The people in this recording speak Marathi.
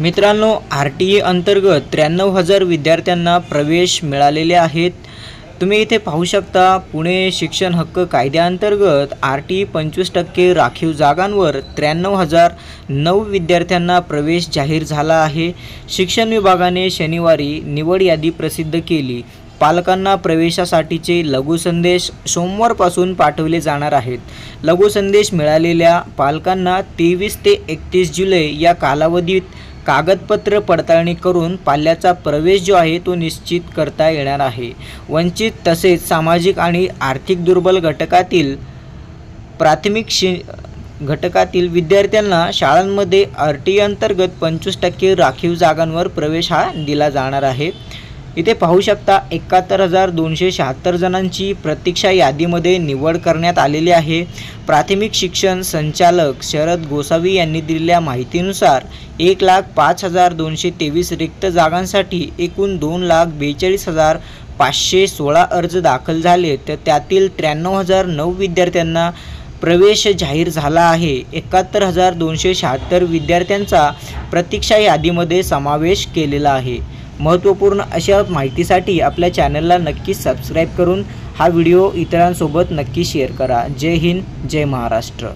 मित्रांनो, RTE अंतर्गत 93,000 विद्यार्थ्यांना प्रवेश मिळालेले आहेत। तुम्ही इथे पाहू शकता, पुणे शिक्षण हक्क कायद्याअंतर्गत RTE 25% राखीव जागांवर 93,009 विद्यार्थ्यांना प्रवेश जाहीर झाला आहे। शिक्षण विभागाने शनिवारी निवड यादी प्रसिद्ध केली। पालकांना प्रवेशासाठीचे लघु संदेश सोमवारपासून पाठवले जाणार आहेत। लघु संदेश मिळालेल्या पालकांना 23 ते 31 जुलै या कालावधीत कागदपत्र पडताळणी करून पाल्याचा प्रवेश जो आहे तो निश्चित करता येणार आहे। वंचित तसेच सामाजिक आणि आर्थिक दुर्बल घटकातील घटकातील विद्यार्थ्यांना शाळांमध्ये RTE अंतर्गत 25% राखीव जागांवर प्रवेश हा दिला जाणार आहे। इथे पाहू शकता, 71,276 जणांची प्रतीक्षा यादीमध्ये निवड करण्यात आलेली आहे। प्राथमिक शिक्षण संचालक शरद गोसावी यांनी दिलेल्या माहितीनुसार 1,05,223 रिक्त जागांसाठी एकूण 2,42,516 अर्ज दाखल झाले, तर त्यातील 93,009 विद्यार्थ्यांना प्रवेश जाहीर झाला आहे। 71,276 विद्यार्थ्यांचा प्रतीक्षा यादीमध्ये समावेश केलेला आहे। महत्त्वपूर्ण अशा माहितीसाठी आपल्या चॅनलला नक्की सबस्क्राईब करून हा व्हिडिओ इतरांसोबत नक्की शेअर करा। जय हिंद, जय महाराष्ट्र।